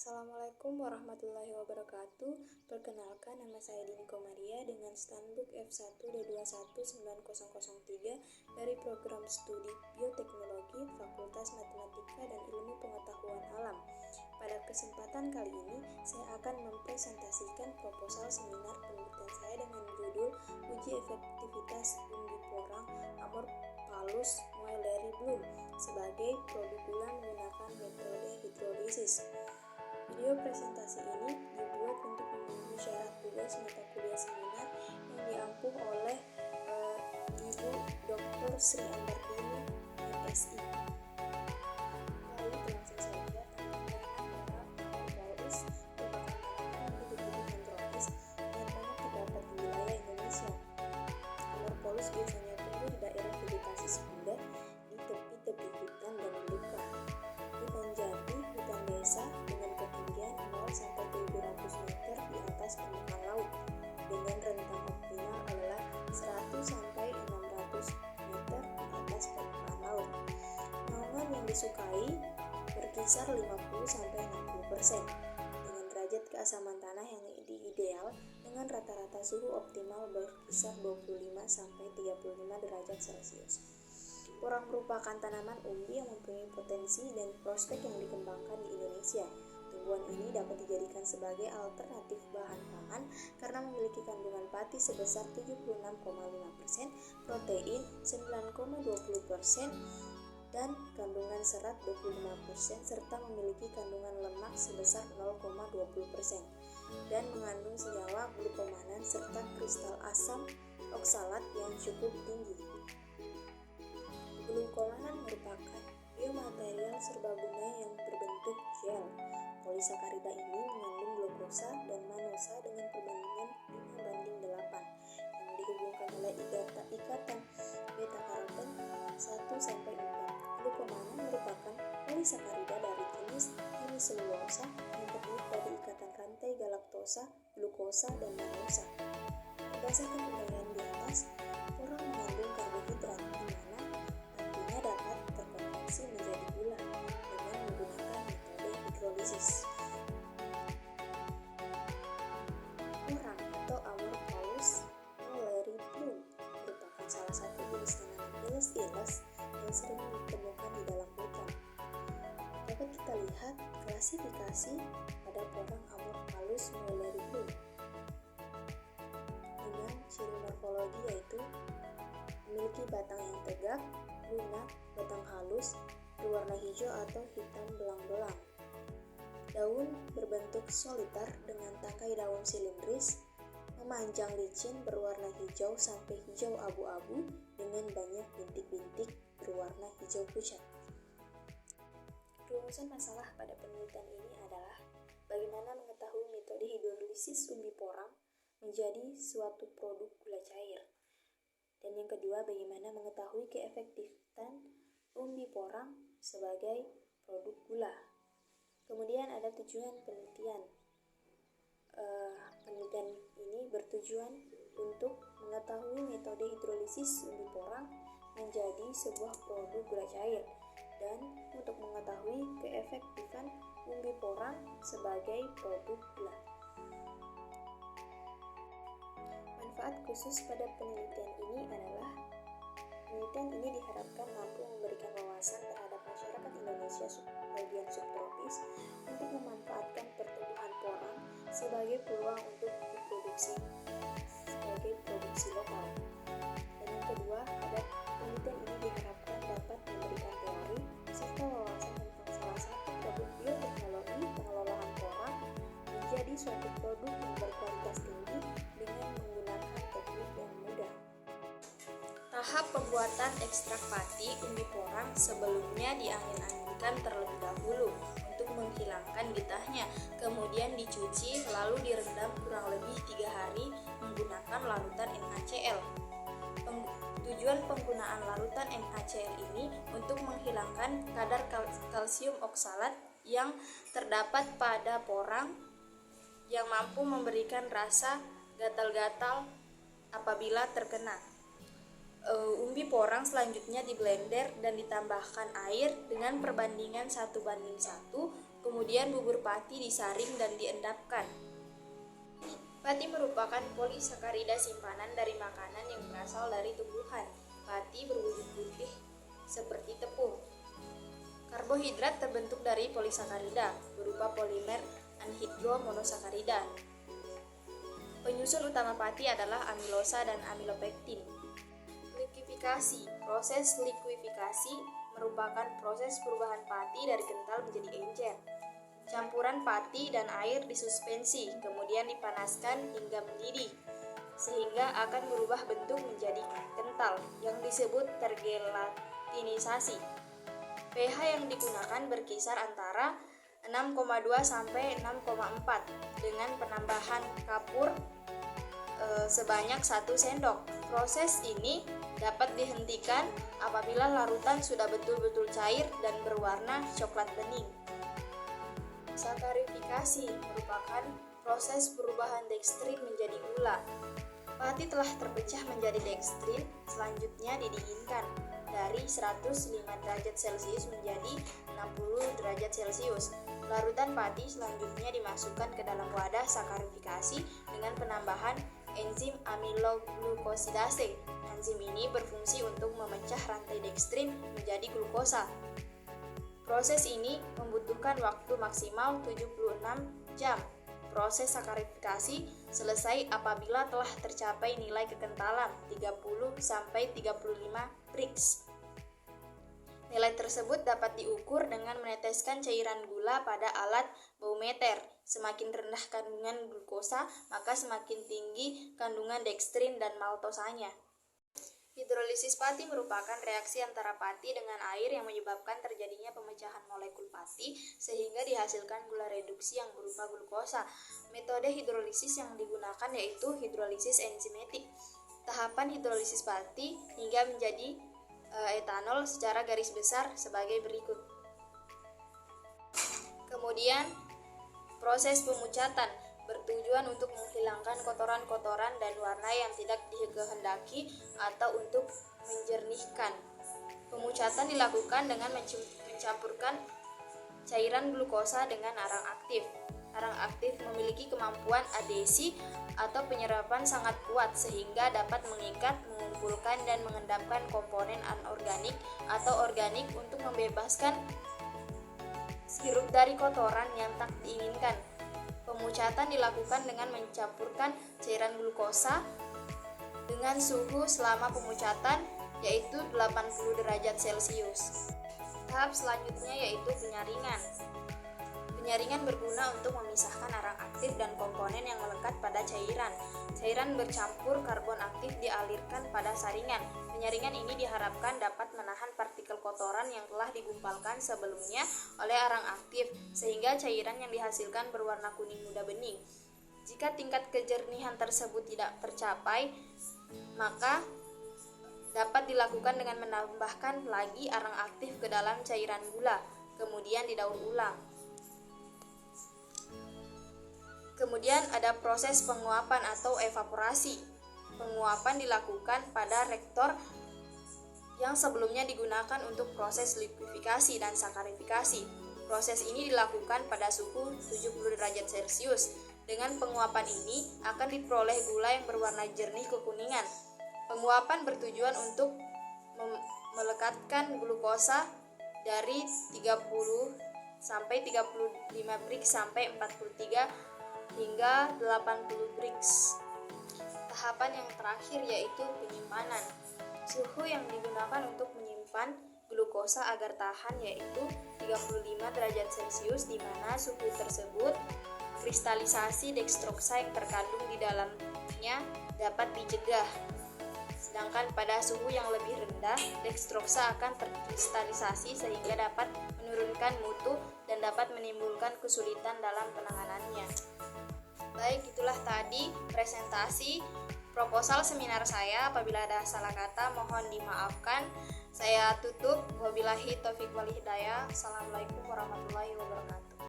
Assalamualaikum warahmatullahi wabarakatuh. Perkenalkan, nama saya Dini Komaria dengan Standbook F1D219003 dari Program Studi Bioteknologi Fakultas Matematika dan Ilmu Pengetahuan Alam. Pada kesempatan kali ini, saya akan mempresentasikan proposal seminar penelitian saya dengan judul Uji Efektivitas Umbi Porang Amorphalus Moelleri Bloom sebagai produk gula menggunakan metode hidrolisis. Video presentasi ini dibuat untuk memenuhi syarat tugas mata kuliah seminar yang diampuh oleh Ibu Dr. Sri Andardini, MSI. Lalu langsung saja, tanaman Amorphalus merupakan tanaman hidup tropis yang banyak terdapat di wilayah Indonesia. Amorphalus biasanya tumbuh di daerah vegetasi sekunder di tepi-tepi hutan dan belukar, hutan jati, hutan desa dengan ketinggian 0-700 meter di atas permukaan laut, dengan rentang optimal adalah 100-600 meter di atas permukaan laut. Naungan yang disukai berkisar 50-60%, dengan derajat keasaman tanah yang ideal dengan rata-rata suhu optimal berkisar 25-35 derajat Celcius. Porang merupakan tanaman umbi yang mempunyai potensi dan prospek yang dikembangkan di Indonesia. Tumbuhan ini dapat dijadikan sebagai alternatif bahan pangan karena memiliki kandungan pati sebesar 76,5%, protein 9,20%, dan kandungan serat 25%, serta memiliki kandungan lemak sebesar 0,20%, dan mengandung senyawa glukomanan serta kristal asam oksalat yang cukup tinggi. Glukomanan merupakan biomaterial serbaguna yang berbentuk gel. Polisakarida ini mengandung glukosa dan manosa dengan perbandingan 5:8 yang dihubungkan oleh ikatan beta-karoten 1-4. Glukomanan merupakan polisakarida dari jenis hemiselulosa yang terdiri dari ikatan rantai galaktosa, glukosa, dan manosa. Berdasarkan uraian di atas, porang mengandung karbohidrat di mana nantinya dapat terkonversi menjadi gula dengan menggunakan metode hidrolisis. Porang atau Amorphalus Moelleri Bloom merupakan salah satu jenis tanaman iles-iles yang sering ditemukan di dalam hutan. Dapat kita lihat klasifikasi pada porang Amorphalus Moelleri Bloom dengan ciri morfologi yaitu memiliki batang yang tegak, lunak, batang halus, berwarna hijau atau hitam belang-belang. Daun berbentuk soliter dengan tangkai daun silindris, memanjang licin berwarna hijau sampai hijau abu-abu dengan banyak bintik-bintik berwarna hijau pucat. Rumusan masalah pada penelitian ini adalah bagaimana mengetahui metode hidrolisis umbi porang menjadi suatu produk gula cair. Dan yang kedua, bagaimana mengetahui keefektifan umbi porang sebagai produk gula. Kemudian ada tujuan penelitian. Penelitian ini bertujuan untuk mengetahui metode hidrolisis umbi porang menjadi sebuah produk gula cair dan untuk mengetahui keefektifan umbi porang sebagai produk gula. Manfaat khusus pada penelitian ini adalah penelitian ini diharapkan mampu memberikan wawasan terhadap masyarakat Indonesia bagian subtropis untuk memanfaatkan pertumbuhan porang sebagai peluang untuk diproduksi sebagai produksi lokal. Dan yang kedua, pada penelitian ini diharapkan dapat memberikan teori serta wawasan tentang salah satu produk bioteknologi pengelolaan porang menjadi suatu produk yang berkualitas tinggi dengan menggunakan teknik yang mudah. Tahap pembuatan ekstrak pati umbi porang sebelumnya diangin-anginkan terlebih dahulu untuk menghilangkan getahnya, kemudian dicuci lalu direndam kurang lebih 3 hari menggunakan larutan NaCl. Tujuan penggunaan larutan NaCl ini untuk menghilangkan kadar kalsium oksalat yang terdapat pada porang yang mampu memberikan rasa gatal-gatal apabila terkena. Umbi porang selanjutnya diblender dan ditambahkan air dengan perbandingan 1:1 Kemudian bubur pati disaring dan diendapkan. Pati merupakan polisakarida simpanan dari makanan yang berasal dari tumbuhan. Pati berwujud putih seperti tepung. Karbohidrat terbentuk dari polisakarida berupa polimer anhidromonosakarida. Penyusun utama pati adalah amilosa dan amilopektin. Likuifikasi. Proses likuifikasi merupakan proses perubahan pati dari kental menjadi encer. Campuran pati dan air disuspensi, kemudian dipanaskan hingga mendidih, sehingga akan berubah bentuk menjadi kental yang disebut tergelatinisasi. pH yang digunakan berkisar antara 6,2 sampai 6,4 dengan penambahan kapur sebanyak 1 sendok. Proses ini dapat dihentikan apabila larutan sudah betul-betul cair dan berwarna coklat bening. Sakarifikasi merupakan proses perubahan dekstrin menjadi gula. Pati telah terpecah menjadi dekstrin, selanjutnya didinginkan dari 105 derajat Celcius menjadi 60 derajat Celcius. Larutan pati selanjutnya dimasukkan ke dalam wadah sakarifikasi dengan penambahan enzim amiloglukosidase. Enzim ini berfungsi untuk memecah rantai dekstrin menjadi glukosa. Proses ini membutuhkan waktu maksimal 76 jam. Proses sakarifikasi selesai apabila telah tercapai nilai kekentalan 30 sampai 35 Brix. Nilai tersebut dapat diukur dengan meneteskan cairan gula pada alat baumeter. Semakin rendah kandungan glukosa, maka semakin tinggi kandungan dekstrin dan maltosanya. Hidrolisis pati merupakan reaksi antara pati dengan air yang menyebabkan terjadinya pemecahan molekul pati sehingga dihasilkan gula reduksi yang berupa glukosa. Metode hidrolisis yang digunakan yaitu hidrolisis enzimatik. Tahapan hidrolisis pati hingga menjadi etanol secara garis besar sebagai berikut. Kemudian, proses pemucatan bertujuan untuk menghilangkan kotoran-kotoran dan warna yang tidak dikehendaki atau untuk menjernihkan. Pemucatan dilakukan dengan mencampurkan cairan glukosa dengan arang aktif. Arang aktif memiliki kemampuan adhesi atau penyerapan sangat kuat sehingga dapat mengikat, mengumpulkan, dan mengendapkan komponen anorganik atau organik untuk membebaskan sirup dari kotoran yang tak diinginkan. Pemucatan dilakukan dengan mencampurkan cairan glukosa dengan suhu selama pemucatan yaitu 80 derajat Celcius. Tahap selanjutnya yaitu penyaringan. Penyaringan berguna untuk memisahkan arang aktif dan komponen yang melekat pada cairan. Cairan bercampur karbon aktif dialirkan pada saringan. Penyaringan ini diharapkan dapat menahan partikel kotoran yang telah digumpalkan sebelumnya oleh arang aktif, sehingga cairan yang dihasilkan berwarna kuning muda bening. Jika tingkat kejernihan tersebut tidak tercapai, maka dapat dilakukan dengan menambahkan lagi arang aktif ke dalam cairan gula, kemudian didaur ulang. Kemudian ada proses penguapan atau evaporasi. Penguapan dilakukan pada reaktor yang sebelumnya digunakan untuk proses likuifikasi dan sakarifikasi. Proses ini dilakukan pada suhu 70 derajat Celcius. Dengan penguapan ini akan diperoleh gula yang berwarna jernih kekuningan. Penguapan bertujuan untuk melekatkan glukosa dari 30 sampai 35 Brix sampai 43 hingga 80 Brix. Tahapan yang terakhir yaitu penyimpanan. Suhu yang digunakan untuk menyimpan glukosa agar tahan yaitu 35 derajat Celcius, di mana suhu tersebut kristalisasi dekstrosa yang terkandung di dalamnya dapat dicegah. Sedangkan pada suhu yang lebih rendah, dekstrosa akan terkristalisasi sehingga dapat menurunkan mutu dan dapat menimbulkan kesulitan dalam penanganannya. Baik, itulah tadi presentasi proposal seminar saya. Apabila ada salah kata mohon dimaafkan. Saya tutup. Wabillahi taufiq wal hidayah. Assalamualaikum warahmatullahi wabarakatuh.